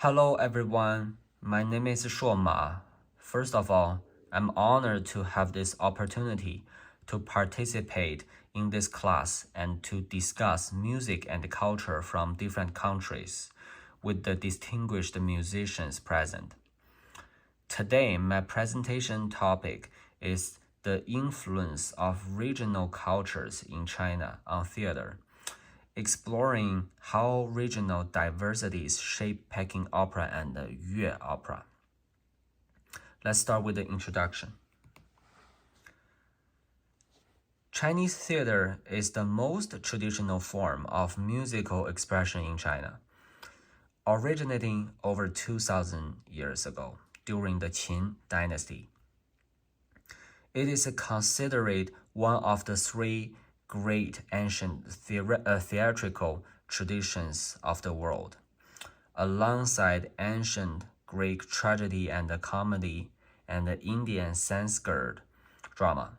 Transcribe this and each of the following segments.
Hello everyone, my name is Shuo. First of all, I'm honored to have this opportunity to participate in this class and to discuss music and culture from different countries with the distinguished musicians present. Today, my presentation topic is the influence of regional cultures in China on theater, exploring how regional diversities shape Peking opera and Yue opera. Let's start with the introduction. Chinese theater is the most traditional form of musical expression in China, originating over 2,000 years ago during the Qin dynasty. It is considered one of the three great ancient theatrical traditions of the world, alongside ancient Greek tragedy and comedy and the Indian Sanskrit drama.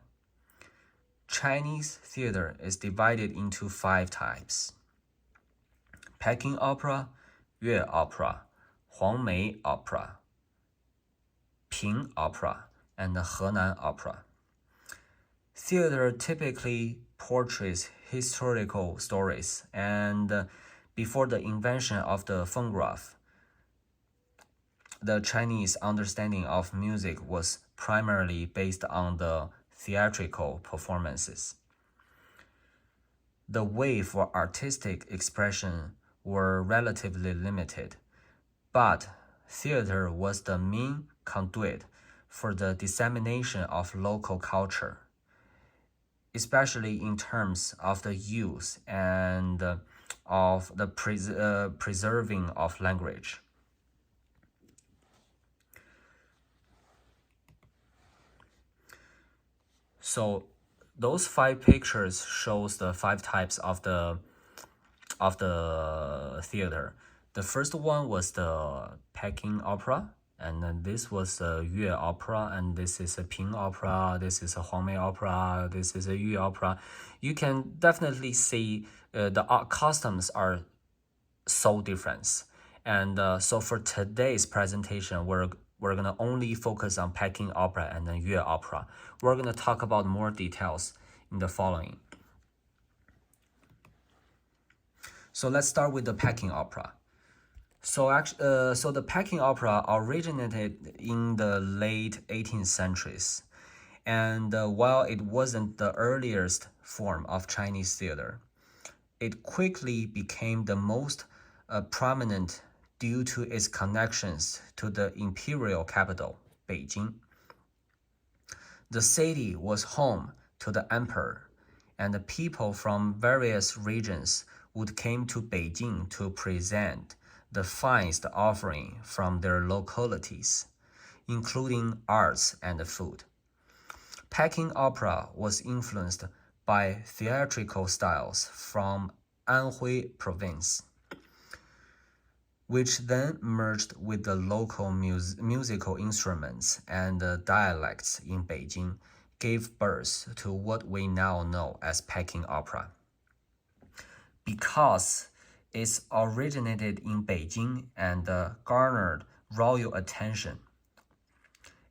Chinese theater is divided into 5 types: Peking opera, Yue opera, Huangmei opera, Ping opera, and Henan opera. Theater typically portrays historical stories, and before the invention of the phonograph, the Chinese understanding of music was primarily based on the theatrical performances. The way for artistic expression were relatively limited, but theater was the main conduit for the dissemination of local culture, especially in terms of the use and of the preserving of language. So those 5 pictures shows the 5 types of the theater. The first one was the Peking opera, and then this was the Yue opera, and this is a Ping opera, this is a Huangmei opera, this is a Yue opera. You can definitely see the art costumes are so different. And so for today's presentation, we're gonna only focus on Peking opera and then Yue opera. We're gonna talk about more details in the following. So let's start with the Peking opera. So the Peking opera originated in the late 18th centuries, and while it wasn't the earliest form of Chinese theater, it quickly became the most prominent due to its connections to the imperial capital, Beijing. The city was home to the emperor, and the people from various regions would come to Beijing to present the finest offering from their localities, including arts and food. Peking opera was influenced by theatrical styles from Anhui province, which then merged with the local musical instruments and dialects in Beijing, gave birth to what we now know as Peking opera. Because it originated in Beijing and garnered royal attention,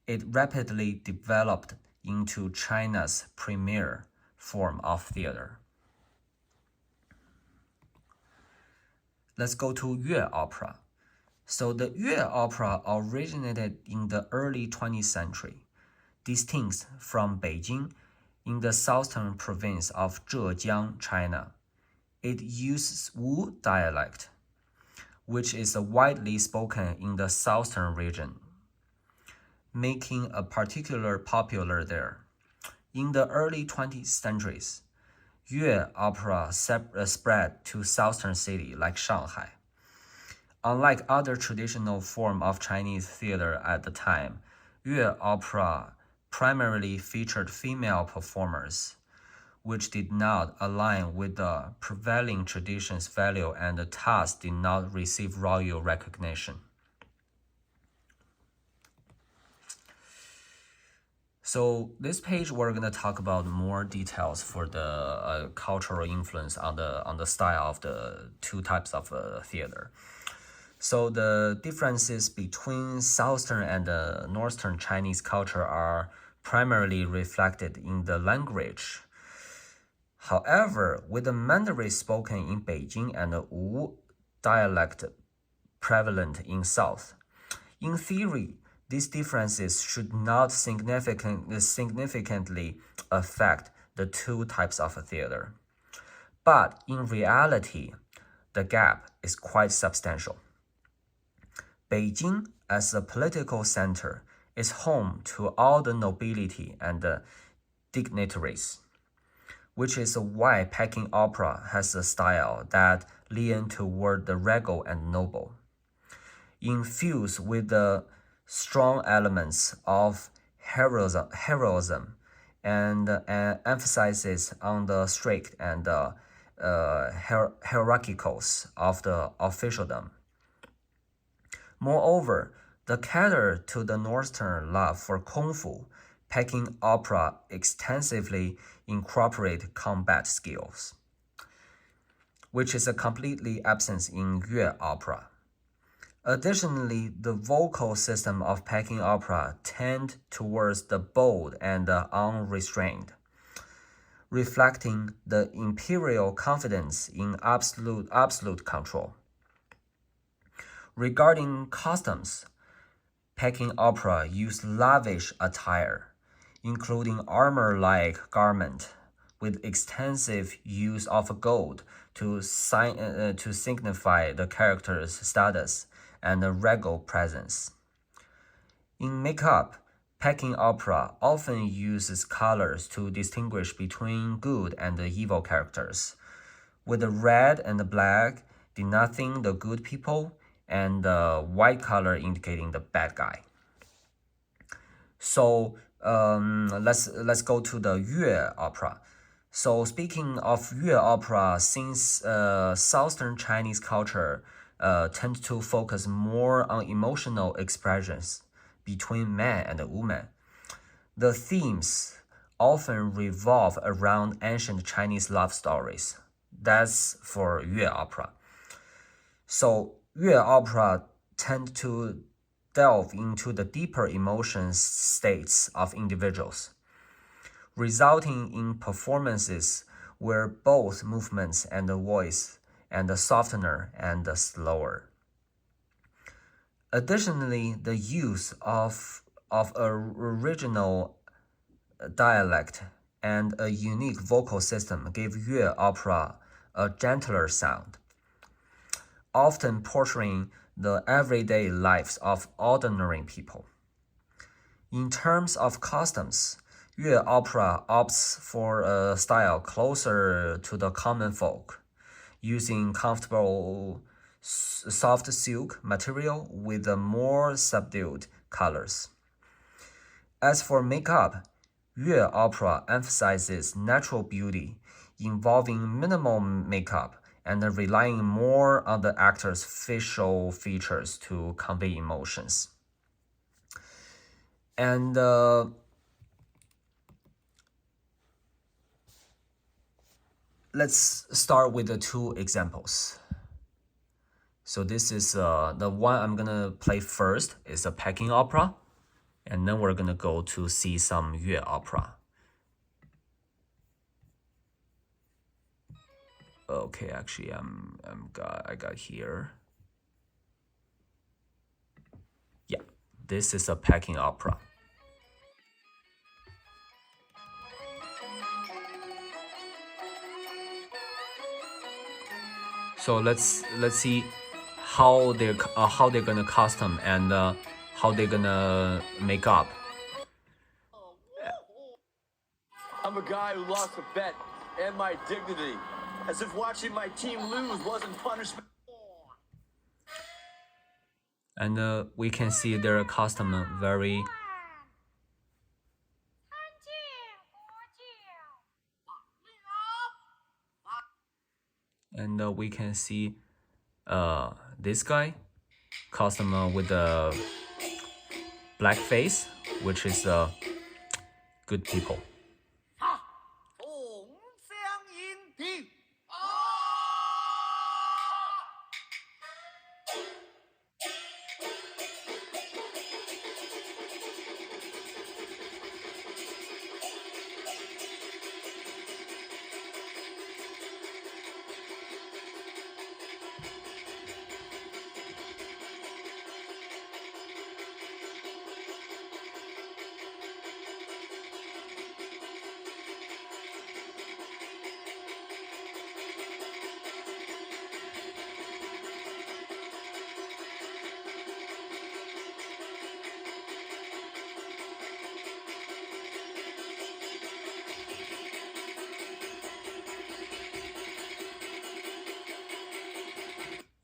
it rapidly developed into China's premier form of theater. Let's go to Yue opera. So the Yue opera originated in the early 20th century, distinct from Beijing in the southern province of Zhejiang, China. It uses Wu dialect, which is widely spoken in the southern region, making a particular popular there. In the early 20th centuries, Yue opera spread to southern cities like Shanghai. Unlike other traditional forms of Chinese theater at the time, Yue opera primarily featured female performers, which did not align with the prevailing tradition's value and thus did not receive royal recognition. So this page, we're gonna talk about more details for the cultural influence on the style of the 2 types of theater. So the differences between Southern and Northern Chinese culture are primarily reflected in the language. However, with the Mandarin spoken in Beijing and the Wu dialect prevalent in South, in theory, these differences should not significantly affect the two types of theater. But in reality, the gap is quite substantial. Beijing, as a political center, is home to all the nobility and dignitaries, which is why Peking opera has a style that leans toward the regal and noble, infused with the strong elements of heroism and emphasizes on the strict and hierarchicals of the officialdom. Moreover, the cater to the Northern love for Kung Fu, Peking opera extensively incorporate combat skills, which is a completely absent in Yue opera. Additionally, the vocal system of Peking opera tend towards the bold and unrestrained, reflecting the imperial confidence in absolute control. Regarding costumes, Peking opera used lavish attire, including armor-like garment with extensive use of gold to signify the character's status and regal presence. In makeup, Peking opera often uses colors to distinguish between good and evil characters, with the red and the black denoting the good people and the white color indicating the bad guy. So let's go to the Yue opera. So speaking of Yue opera, since Southern Chinese culture tends to focus more on emotional expressions between man and woman, the themes often revolve around ancient Chinese love stories. That's for Yue opera. So Yue opera tend to delve into the deeper emotion states of individuals, resulting in performances where both movements and the voice and the softener and the slower. Additionally, the use of a original dialect and a unique vocal system gave Yue opera a gentler sound, often portraying the everyday lives of ordinary people. In terms of costumes, Yue opera opts for a style closer to the common folk, using comfortable soft silk material with more subdued colors. As for makeup, Yue opera emphasizes natural beauty, involving minimal makeup and relying more on the actor's facial features to convey emotions. And let's start with the two examples. So this is the one I'm gonna play first is a Peking opera, and then we're gonna go to see some Yue opera. Okay, actually, I got here. Yeah, this is a Peking opera. So let's see how they're gonna costume and how they're gonna make up. I'm a guy who lost a bet and my dignity, as if watching my team lose wasn't punishment. And we can see their costume very. And we can see this guy costume with a black face, which is good people.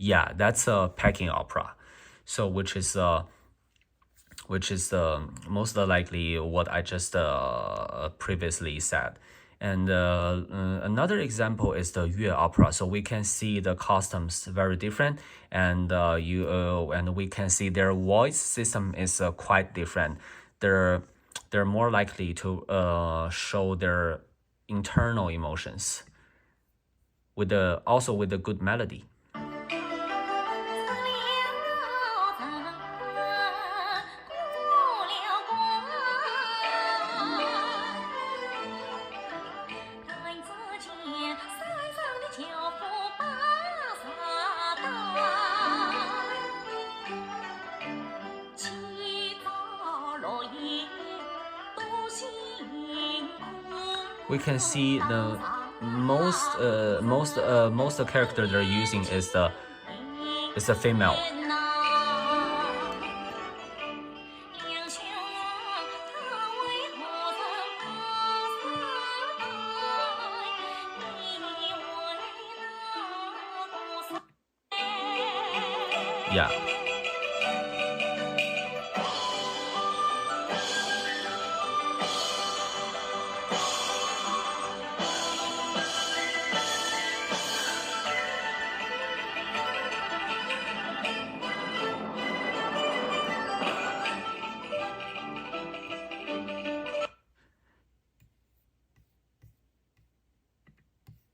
Yeah, that's a Peking opera. So which is most likely what I just previously said. And another example is the Yue opera. So we can see the costumes very different, and and we can see their voice system is quite different. They're more likely to show their internal emotions with the good melody. We can see the most character they're using is the female. Yeah.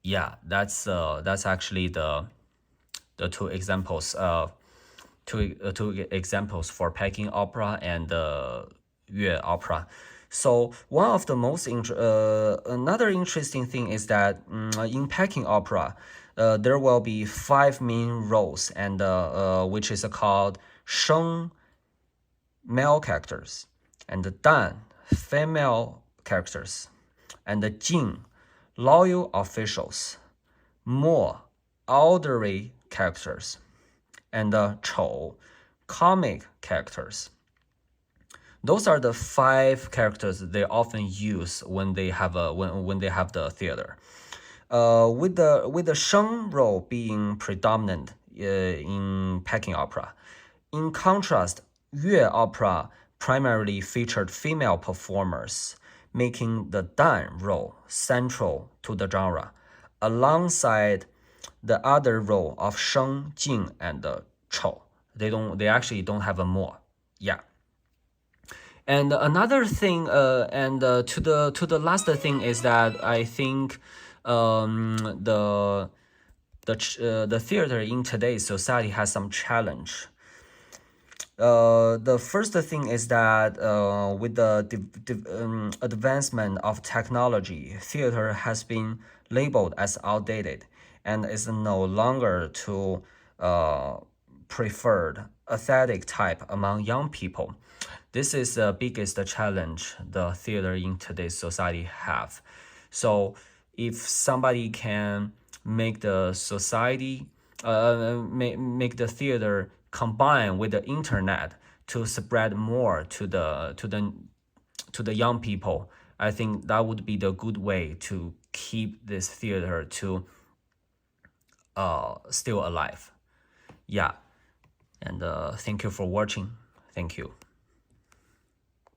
Yeah, that's actually the two examples for Peking opera and Yue opera. So one of the another interesting thing is that in Peking opera, there will be 5 main roles, and which is called Sheng, male characters, and Dan, female characters, and Jing, loyal officials, Mo, elderly characters, and Chou, comic characters. Those are the 5 characters they often use when they have when they have the theater. With the Sheng role being predominant in Peking opera. In contrast, Yue opera primarily featured female performers, making the Dan role central to the genre, alongside the other role of Sheng, Jing, and Chou. They actually don't have a Mo. Yeah. And another thing, to the last thing is that I think the theater in today's society has some challenge. The first thing is that with the advancement of technology, theater has been labeled as outdated and is no longer to preferred aesthetic type among young people. This is the biggest challenge the theater in today's society have. So if somebody can make the society, make the theater combine with the internet to spread more to the young people, I think that would be the good way to keep this theater to still alive. Yeah, and thank you for watching. Thank you.